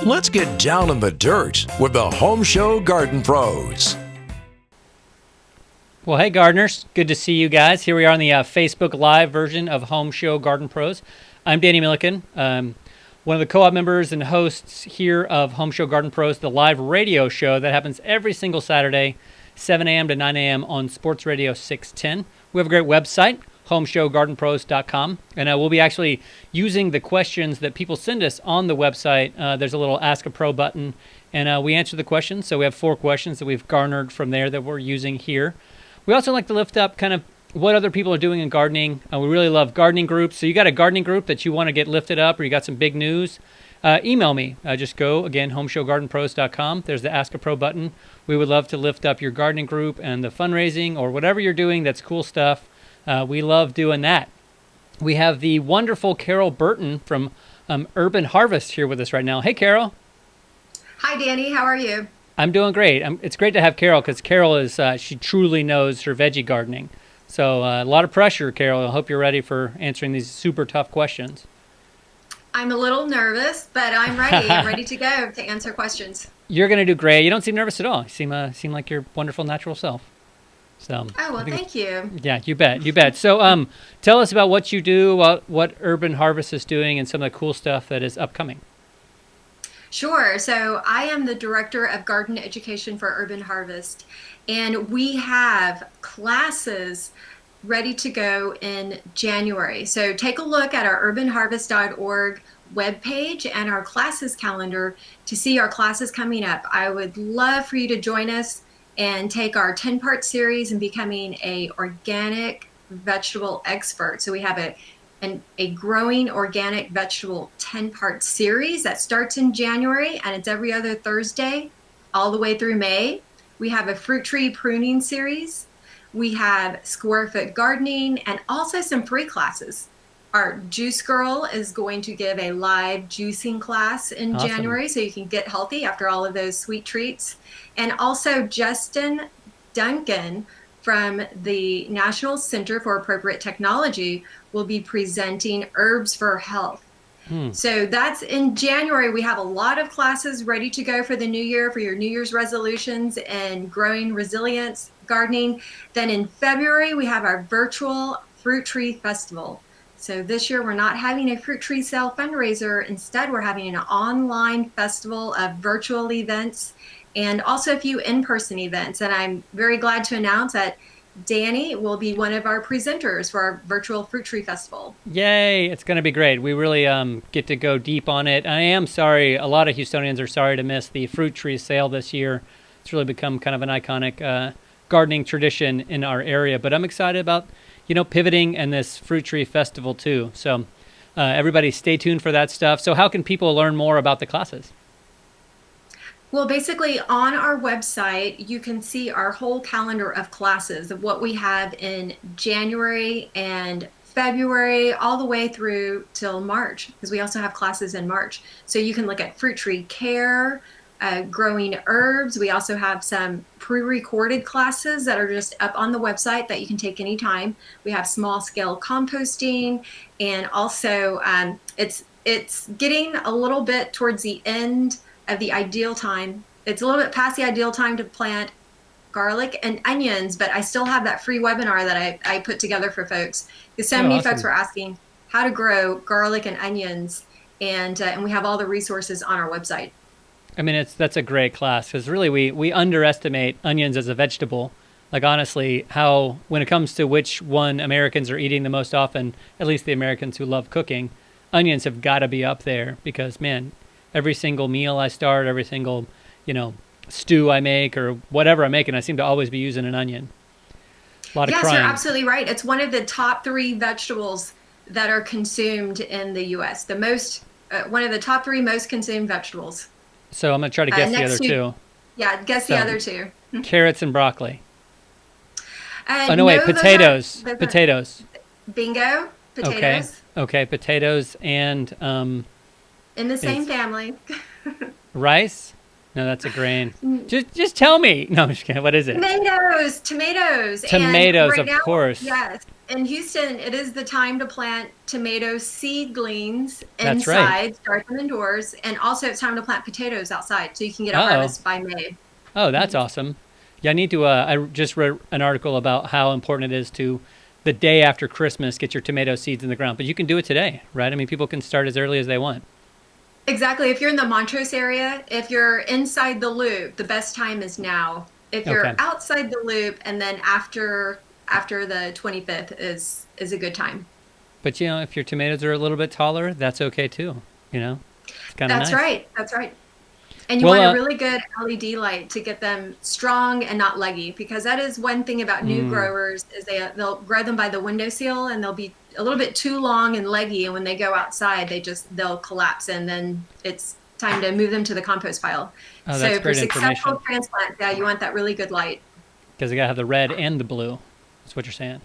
Let's get down in the dirt with the Home Show Garden Pros. Well, hey, gardeners. Good to see you guys. Here we are on the Facebook Live version of Home Show Garden Pros. I'm Dany Milliken, one of the co-op members and hosts here of Home Show Garden Pros, the live radio show that happens every single Saturday, 7 a.m. to 9 a.m. on Sports Radio 610. We have a great website, HomeShowGardenPros.com, and we'll be actually using the questions that people send us on the website. There's a little Ask a Pro button, and we answer the questions. So we have 4 questions that we've garnered from there that we're using here. We also like to lift up kind of what other people are doing in gardening. We really love gardening groups. So you got a gardening group that you want to get lifted up, or you got some big news, email me. Just go, again, HomeShowGardenPros.com. There's the Ask a Pro button. We would love to lift up your gardening group and the fundraising or whatever you're doing that's cool stuff. We love doing that. We have the wonderful Carol Burton from Urban Harvest here with us right now. Hey, Carol. Hi, Dany. How are you? I'm doing great. It's great to have Carol because Carol is she truly knows her veggie gardening. So a lot of pressure, Carol. I hope you're ready for answering these super tough questions. I'm a little nervous, but I'm ready. I'm ready to go to answer questions. You're going to do great. You don't seem nervous at all. You seem like your wonderful natural self. So, oh, well, thank you. Yeah, you bet. You bet. So tell us about what you do, what Urban Harvest is doing, and some of the cool stuff that is upcoming. Sure. So I am the Director of Garden Education for Urban Harvest, and we have classes ready to go in January. So take a look at our urbanharvest.org webpage and our classes calendar to see our classes coming up. I would love for you to join us and take our 10-part series in becoming a organic vegetable expert. So we have a growing organic vegetable 10-part series that starts in January, and it's every other Thursday all the way through May. We have a fruit tree pruning series. We have square foot gardening and also some free classes. Our Juice Girl is going to give a live juicing class in Awesome. January, so you can get healthy after all of those sweet treats. And also Justin Duncan from the National Center for Appropriate Technology will be presenting Herbs for Health. So that's in January. We have a lot of classes ready to go for the new year, for your New Year's resolutions and growing resilience gardening. Then in February, we have our virtual Fruit Tree Festival. So this year, we're not having a fruit tree sale fundraiser. Instead, we're having an online festival of virtual events and also a few in-person events. And I'm very glad to announce that Dany will be one of our presenters for our virtual Fruit Tree Festival. Yay! It's going to be great. We really get to go deep on it. I am sorry. A lot of Houstonians are sorry to miss the fruit tree sale this year. It's really become kind of an iconic gardening tradition in our area. But I'm excited about, pivoting and this fruit tree festival too. So everybody stay tuned for that stuff. So how can people learn more about the classes? Well, basically on our website, you can see our whole calendar of classes of what we have in January and February, all the way through till March, because we also have classes in March. So you can look at fruit tree care, growing herbs. We also have some pre-recorded classes that are just up on the website that you can take anytime. We have small scale composting, and also it's getting a little bit towards the end of the ideal time. It's a little bit past the ideal time to plant garlic and onions, but I still have that free webinar that I put together for folks, because so many awesome. folks were asking how to grow garlic and onions, and we have all the resources on our website. I mean, that's a great class because really we underestimate onions as a vegetable. Like honestly, how when it comes to which one Americans are eating the most often, at least the Americans who love cooking, onions have got to be up there because man, every single meal I start, every single stew I make or whatever I'm making, I seem to always be using an onion. A lot of Yes, crying. you're absolutely right. It's one of the top 3 vegetables that are consumed in the U.S. One of the top 3 most consumed vegetables. So I'm going to try to guess the other 2. Yeah, guess the other 2. Carrots and broccoli. No, potatoes. those are- Potatoes. Bingo. Potatoes. Okay, potatoes and In the same family. rice? No, that's a grain. Just tell me. No, I'm just kidding. What is it? Tomatoes. Tomatoes, And of right now, course. Yes. in Houston, it is the time to plant tomato seedlings That's right. inside, start them indoors, and also it's time to plant potatoes outside so you can get a Oh, harvest by May. oh, that's awesome. Yeah, I need to. I just read an article about how important it is to the day after Christmas get your tomato seeds in the ground, but you can do it today, right? I mean, people can start as early as they want. Exactly. If you're in the Montrose area, if you're inside the loop, the best time is now. If you're Okay. outside the loop and then after the 25th is a good time. But if your tomatoes are a little bit taller, that's okay too. You know, it's kind of That's nice. right. That's right. And you Well, want a really good LED light to get them strong and not leggy, because that is one thing about new growers is they'll grow them by the windowsill and they'll be a little bit too long and leggy, and when they go outside they'll collapse, and then it's time to move them to the compost pile. oh, that's So for great information successful transplant, yeah, you want that really good light. because they gotta have the red and the blue. That's what you're saying.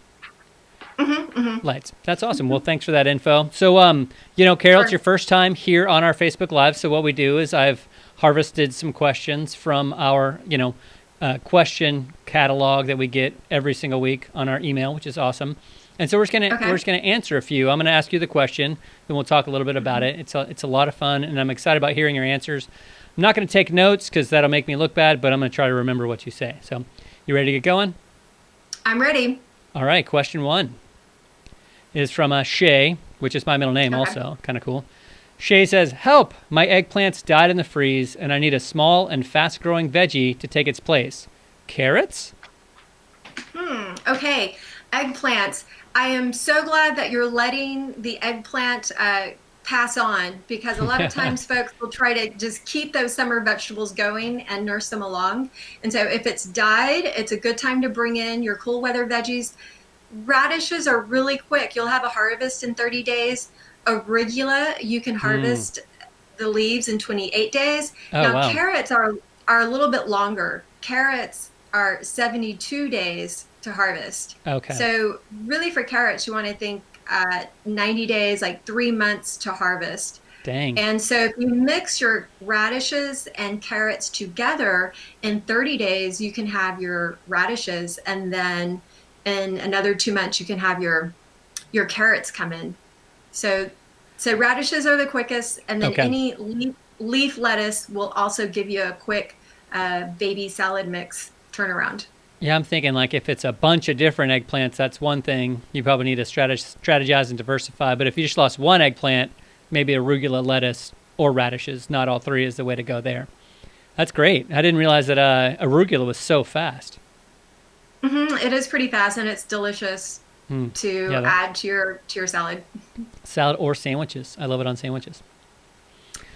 Lights. That's awesome. Well, thanks for that info. So, Carol, it's Sure. your first time here on our Facebook Live. So what we do is I've harvested some questions from our, question catalog that we get every single week on our email, which is awesome. And so Okay. we're just gonna answer a few. I'm gonna ask you the question, then we'll talk a little bit about it. It's a lot of fun, and I'm excited about hearing your answers. I'm not gonna take notes because that'll make me look bad, but I'm gonna try to remember what you say. So, you ready to get going? I'm ready. All right. Question one is from Shay, which is my middle name, Okay. also kind of cool. Shay says, "Help! My eggplants died in the freeze, and I need a small and fast-growing veggie to take its place. Carrots? Okay, eggplants. I am so glad that you're letting the eggplant pass on, because a lot of times folks will try to just keep those summer vegetables going and nurse them along. And so if it's died, it's a good time to bring in your cool weather veggies. Radishes are really quick. You'll have a harvest in 30 days. Arugula, you can Mm. harvest the leaves in 28 days. Oh, Now, wow. carrots are a little bit longer. Carrots are 72 days to harvest. Okay. So, really, for carrots, you want to think 90 days, like 3 months to harvest. Dang. And so, if you mix your radishes and carrots together in 30 days, you can have your radishes, and then in another 2 months, you can have your carrots come in. So, so radishes are the quickest, and then Okay. any leaf lettuce will also give you a quick baby salad mix turnaround. Yeah, I'm thinking like if it's a bunch of different eggplants, that's one thing. You probably need to strategize and diversify. But if you just lost one eggplant, maybe arugula, lettuce, or radishes, not all three is the way to go there. That's great. I didn't realize that arugula was so fast. It is pretty fast, and it's delicious to Yeah, that add to your salad. salad or sandwiches. I love it on sandwiches.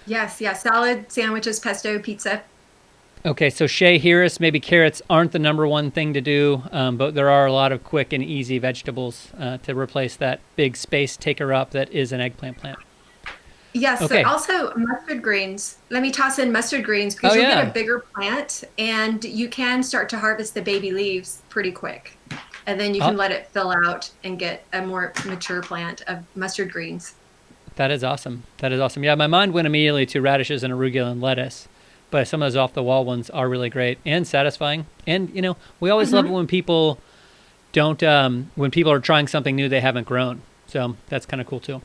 Yes, yes, salad, sandwiches, pesto, pizza. Okay, so Shay Harris, maybe carrots aren't the number one thing to do, but there are a lot of quick and easy vegetables to replace that big space taker up that is an eggplant plant. Yes, so Okay. also mustard greens. Let me toss in mustard greens, Oh because you'll get a yeah. bigger plant and you can start to harvest the baby leaves pretty quick. And then you Oh, can let it fill out and get a more mature plant of mustard greens. that is awesome. That is awesome. Yeah, my mind went immediately to radishes and arugula and lettuce, but some of those off the wall ones are really great and satisfying. And we always love it when people don't when people are trying something new they haven't grown. So that's kind of cool too.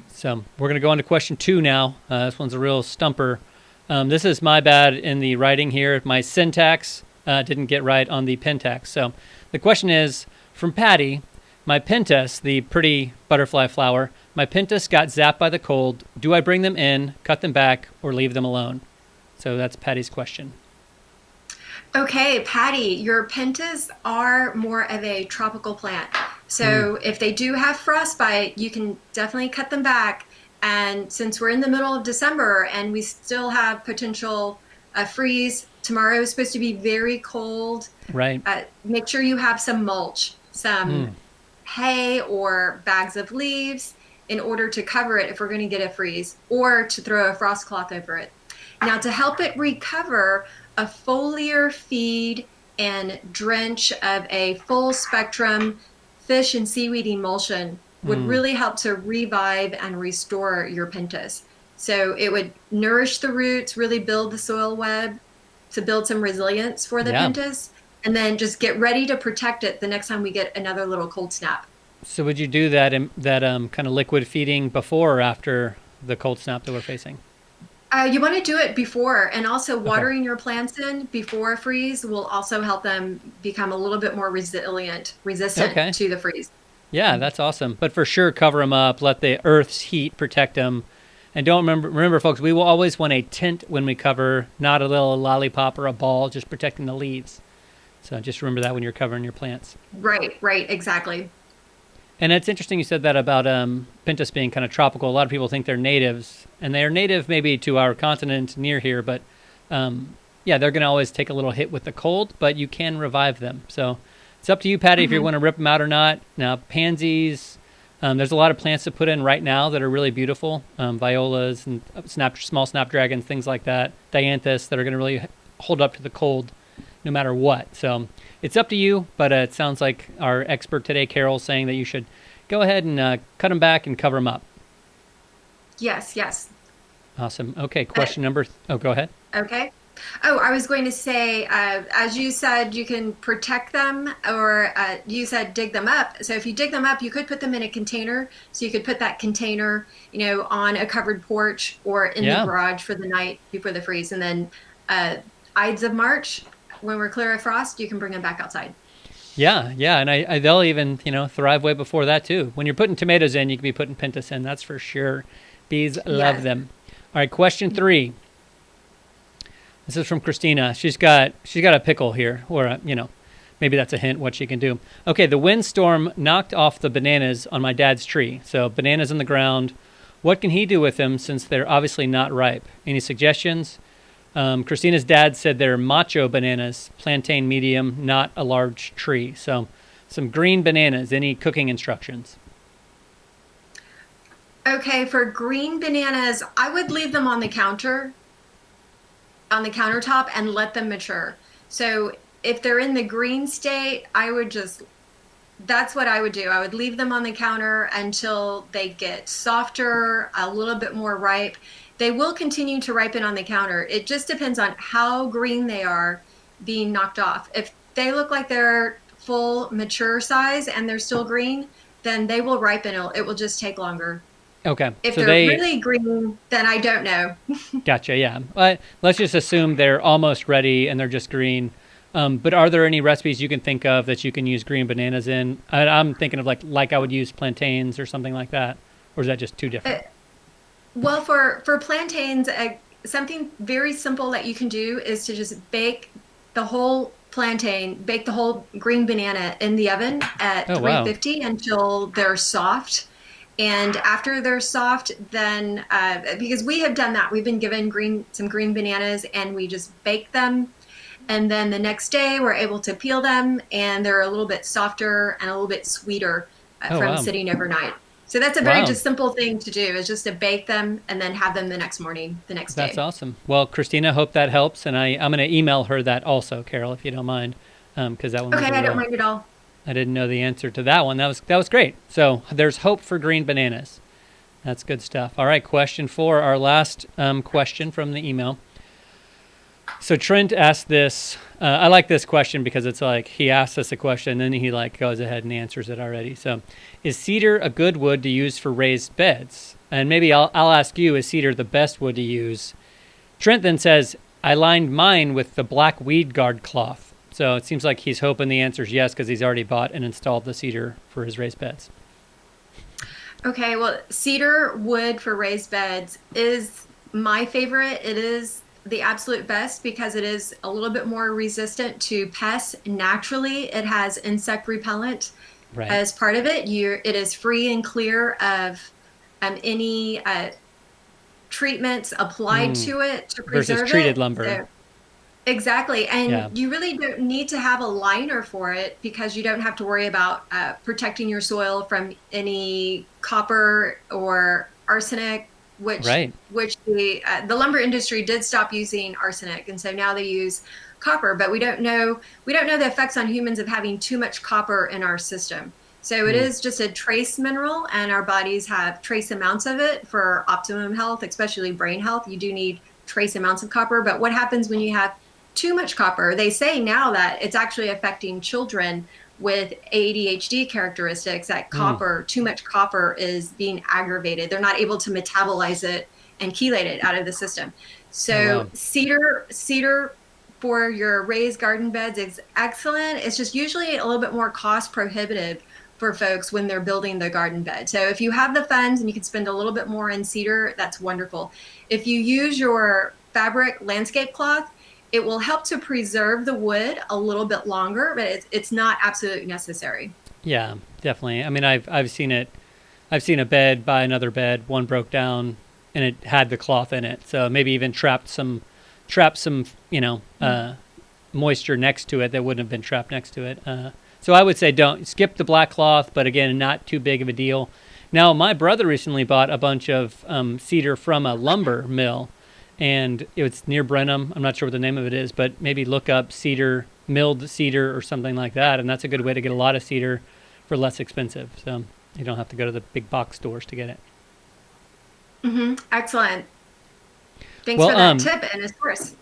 So we're going to go on to question two now. This one's a real stumper. This is my bad in the writing here. My syntax didn't get right on the pentax. So the question is from Patty, my pentas, the pretty butterfly flower, my pentas got zapped by the cold. Do I bring them in, cut them back, or leave them alone? So that's Patty's question. Okay, Patty, your pentas are more of a tropical plant. So if they do have frostbite, you can definitely cut them back. And since we're in the middle of December and we still have potential freeze, tomorrow is supposed to be very cold. Right. Make sure you have some mulch, some hay or bags of leaves in order to cover it if we're going to get a freeze, or to throw a frost cloth over it. Now, to help it recover, a foliar feed and drench of a full spectrum fish and seaweed emulsion would really help to revive and restore your pentas. So it would nourish the roots, really build the soil web to build some resilience for the Yeah. pentas. and then just get ready to protect it the next time we get another little cold snap. So would you do that kind of liquid feeding before or after the cold snap that we're facing? You want to do it before, and also Okay. watering your plants in before a freeze will also help them become a little bit more resistant Okay. to the freeze. Yeah, that's awesome. But for sure, cover them up. Let the Earth's heat protect them. And don't remember, folks, we will always want a tent when we cover, not a little lollipop or a ball, just protecting the leaves. So just remember that when you're covering your plants. Right, right, exactly. And it's interesting you said that about Pintus being kind of tropical. A lot of people think they're natives, and they are native maybe to our continent near here, but yeah, they're going to always take a little hit with the cold, but you can revive them. So it's up to you, Patty, if you want to rip them out or not. Now, pansies, there's a lot of plants to put in right now that are really beautiful. Violas and small snapdragons, things like that. Dianthus that are going to really hold up to the cold no matter what. So it's up to you, but it sounds like our expert today, Carol, is saying that you should go ahead and cut them back and cover them up. Yes, yes. Awesome. Okay, question number. Oh, go ahead. Okay. Oh, I was going to say, as you said, you can protect them, or you said dig them up. So if you dig them up, you could put them in a container. So you could put that container, on a covered porch or in the Yeah. garage for the night before the freeze. And then Ides of March, when we're clear of frost, you can bring them back outside. Yeah, yeah, and they'll even thrive way before that too. When you're putting tomatoes in, you can be putting pintus in. That's for sure. Bees love Yes. them. All right, question 3. This is from Christina. She's got a pickle here, or maybe that's a hint what she can do. Okay, the windstorm knocked off the bananas on my dad's tree. So bananas in the ground. What can he do with them since they're obviously not ripe? Any suggestions? Christina's dad said they're macho bananas, plantain medium, not a large tree. So some green bananas. Any cooking instructions? Okay, for green bananas, I would leave them on the countertop and let them mature. So if they're in the green state, that's what I would do. I would leave them on the counter until they get softer, a little bit more ripe. They will continue to ripen on the counter. It just depends on how green they are being knocked off. If they look like they're full mature size and they're still green, then they will ripen. It will just take longer. Okay, If so they're they really green, then I don't know. gotcha. Yeah, but let's just assume they're almost ready and they're just green. But are there any recipes you can think of that you can use green bananas in? I'm thinking of like I would use plantains or something like that, or is that just too Uh, different? Well, for plantains, something very simple that you can do is to just bake the whole green banana in the oven at Oh wow, 350 until they're soft. And after they're soft, then because we have done that, we've been given some green bananas and we just bake them. And then the next day, we're able to peel them, and they're a little bit softer and a little bit sweeter oh from wow, sitting overnight. So that's a very wow. just simple thing to do, is just to bake them and then have them the next morning, the next That's day. awesome. Well, Christina, hope that helps, and I'm going to email her that also, Carol, if you don't mind, because that one was Okay, a I don't real. mind at all. I didn't know the answer to that one. That was great. So there's hope for green bananas. That's good stuff. All right, question 4, our last question from the email. So Trent asked this. I like this question because it's like he asks us a question and then he goes ahead and answers it already. So, is cedar a good wood to use for raised beds? And maybe I'll ask you: is cedar the best wood to use? Trent then says, I lined mine with the black weed guard cloth. So it seems like he's hoping the answer is yes because he's already bought and installed the cedar for his raised beds. Okay, well, cedar wood for raised beds is my favorite. It is the absolute best because it is a little bit more resistant to pests naturally. It has insect repellent Right. as part of it. It is free and clear of any treatments applied Mm. to it to Versus preserve treated it. lumber. So, exactly. Yeah. And you really don't need to have a liner for it because you don't have to worry about protecting your soil from any copper or arsenic, Right. which the lumber industry did stop using arsenic, and so now they use copper. But we don't know the effects on humans of having too much copper in our system. So it Mm. is just a trace mineral, and our bodies have trace amounts of it for optimum health, especially brain health. You do need trace amounts of copper. But what happens when you have too much copper. They say now that it's actually affecting children with ADHD characteristics, that too much copper is being aggravated. They're not able to metabolize it and chelate it out of the system. Oh, So wow. cedar for your raised garden beds is excellent. It's just usually a little bit more cost prohibitive for folks when they're building the garden bed. So if you have the funds and you can spend a little bit more in cedar, that's wonderful. If you use your fabric landscape cloth, it will help to preserve the wood a little bit longer, but it's not absolutely necessary. Yeah, definitely. I mean, I've seen it. I've seen a bed by another bed. One broke down, and it had the cloth in it. So maybe even trapped some, moisture next to it that wouldn't have been trapped next to it. So I would say don't skip the black cloth, but again, not too big of a deal. Now, my brother recently bought a bunch of cedar from a lumber mill, and it's near Brenham. I'm not sure what the name of it is, but maybe look up milled cedar or something like that, and that's a good way to get a lot of cedar for less expensive. So you don't have to go to the big box stores to get it. Excellent. Thanks Well, for that tip and of course.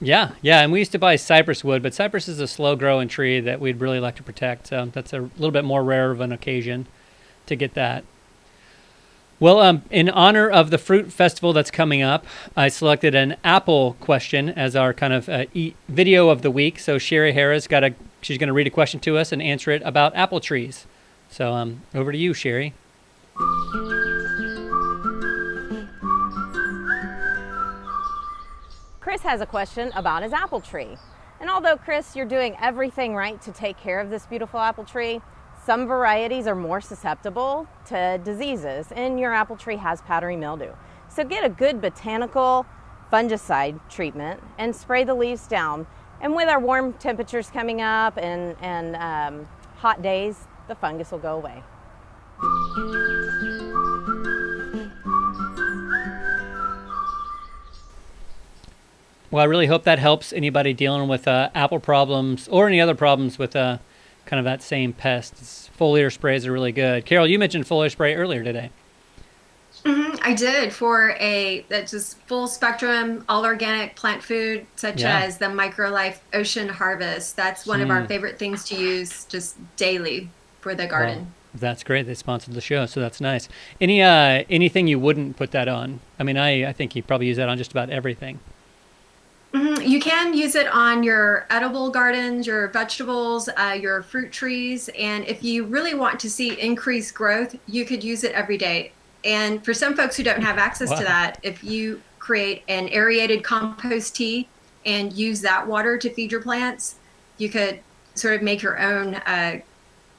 yeah, and we used to buy cypress wood, but cypress is a slow-growing tree that we'd really like to protect. So that's a little bit more rare of an occasion to get that. Well, in honor of the fruit festival that's coming up, I selected an apple question as our kind of video of the week. So Sherry Harris she's going to read a question to us and answer it about apple trees. So over to you, Sherry. Chris has a question about his apple tree. And although, Chris, you're doing everything right to take care of this beautiful apple tree, some varieties are more susceptible to diseases, and your apple tree has powdery mildew. So get a good botanical fungicide treatment and spray the leaves down. And with our warm temperatures coming up and hot days, the fungus will go away. Well, I really hope that helps anybody dealing with apple problems or any other problems with kind of that same pest. Foliar sprays are really good. Carol, you mentioned foliar spray earlier today. I did for that's just full spectrum, all organic plant food, such as the MicroLife Ocean Harvest. That's one of our favorite things to use just daily for the garden. Well, that's great. They sponsored the show, so that's nice. Anything you wouldn't put that on? I mean, I think you probably use that on just about everything. You can use it on your edible gardens, your vegetables, your fruit trees, and if you really want to see increased growth, you could use it every day. And for some folks who don't have access to that, if you create an aerated compost tea and use that water to feed your plants, you could sort of make your own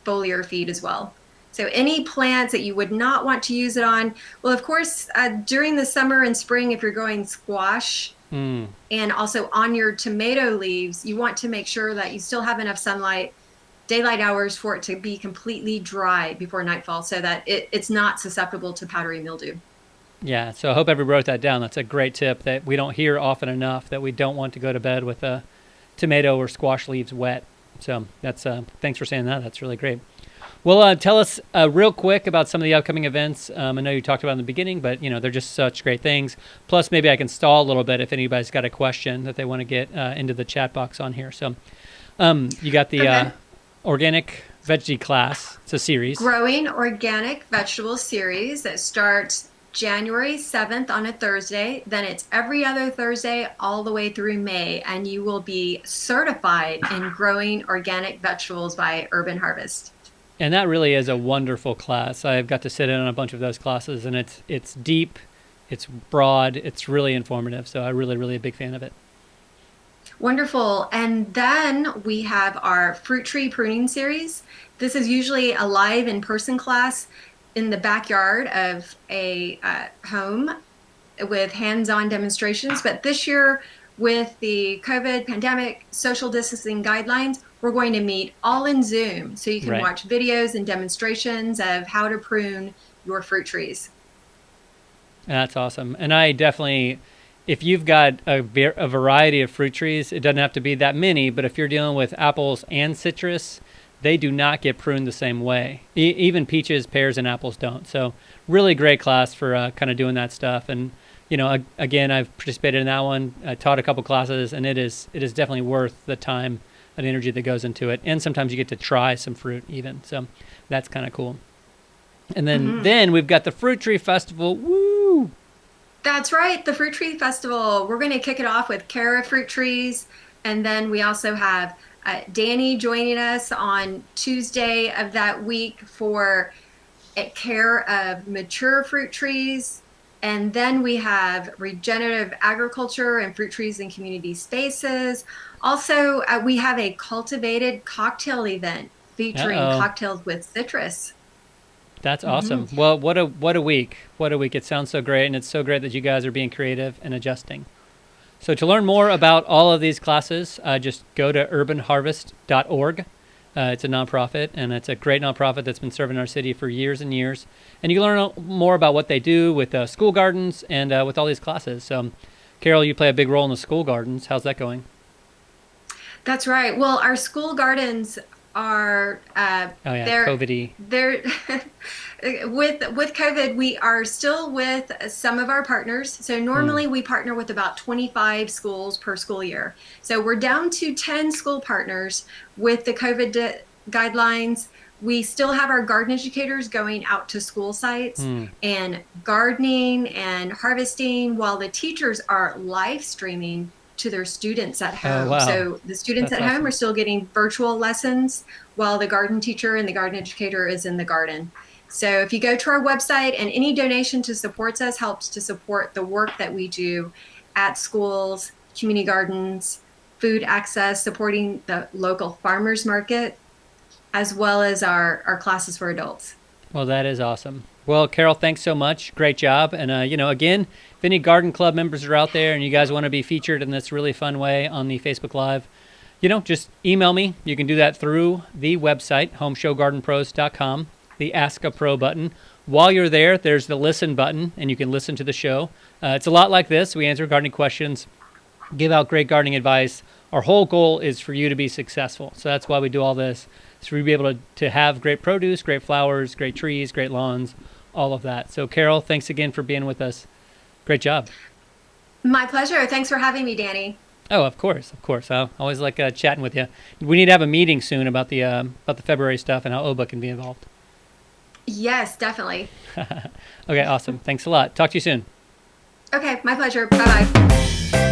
foliar feed as well. So any plants that you would not want to use it on, well, of course, during the summer and spring, if you're growing squash, and also on your tomato leaves, you want to make sure that you still have enough sunlight, daylight hours for it to be completely dry before nightfall so that it's not susceptible to powdery mildew. Yeah, so I hope everybody wrote that down. That's a great tip that we don't hear often enough, that we don't want to go to bed with tomato or squash leaves wet. So that's thanks for saying that. That's really great. Well, tell us real quick about some of the upcoming events. I know you talked about in the beginning, but they're just such great things. Plus, maybe I can stall a little bit if anybody's got a question that they want to get into the chat box on here. So you got the organic veggie class. It's a series. Growing Organic Vegetable Series that starts January 7th on a Thursday. Then it's every other Thursday all the way through May, and you will be certified in growing organic vegetables by Urban Harvest. And that really is a wonderful class. I've got to sit in on a bunch of those classes, and it's deep, it's broad, it's really informative. So I'm really a big fan of it. Wonderful. And then we have our fruit tree pruning series. This is usually a live in-person class in the backyard of a home with hands-on demonstrations. But this year, with the COVID pandemic social distancing guidelines, we're going to meet all in Zoom. So you can watch videos and demonstrations of how to prune your fruit trees. That's awesome. And I definitely, if you've got a variety of fruit trees, it doesn't have to be that many, but if you're dealing with apples and citrus, they do not get pruned the same way. Even peaches, pears, and apples don't. So really great class for kind of doing that stuff. And again, I've participated in that one. I taught a couple classes, and it is definitely worth the time and energy that goes into it. And sometimes you get to try some fruit even. So that's kind of cool. And then we've got the Fruit Tree Festival. Woo! That's right, the Fruit Tree Festival. We're going to kick it off with care of fruit trees. And then we also have Dany joining us on Tuesday of that week for care of mature fruit trees. And then we have regenerative agriculture and fruit trees in community spaces. Also, we have a cultivated cocktail event featuring cocktails with citrus. That's awesome. Well, what a week. What a week. It sounds so great, and it's so great that you guys are being creative and adjusting. So to learn more about all of these classes, just go to urbanharvest.org. It's a nonprofit, and it's a great nonprofit that's been serving our city for years and years. And you can learn more about what they do with school gardens and with all these classes. So, Carol, you play a big role in the school gardens. How's that going? That's right. Well, our school gardens are COVID-y. They're with COVID, we are still with some of our partners. So normally we partner with about 25 schools per school year. So we're down to 10 school partners with the COVID guidelines. We still have our garden educators going out to school sites and gardening and harvesting, while the teachers are live streaming to their students at home. Oh, wow. So the students That's at home awesome. are still getting virtual lessons while the garden teacher and the garden educator is in the garden. So if you go to our website, and any donation to supports us helps to support the work that we do at schools, community gardens, food access, supporting the local farmers market, as well as our classes for adults. Well, that is awesome. Well, Carol, thanks so much. Great job. And, again, if any garden club members are out there and you guys want to be featured in this really fun way on the Facebook Live, just email me. You can do that through the website, homeshowgardenpros.com, the Ask a Pro button. While you're there, there's the listen button, and you can listen to the show. It's a lot like this. We answer gardening questions, give out great gardening advice. Our whole goal is for you to be successful. So that's why we do all this. So we'll be able to have great produce, great flowers, great trees, great lawns, all of that. So Carol, thanks again for being with us. Great job. My pleasure. Thanks for having me, Dany. Oh, of course. I always like chatting with you. We need to have a meeting soon about the February stuff and how OBA can be involved. Yes, definitely. Okay, awesome. Thanks a lot. Talk to you soon. Okay, my pleasure. Bye-bye.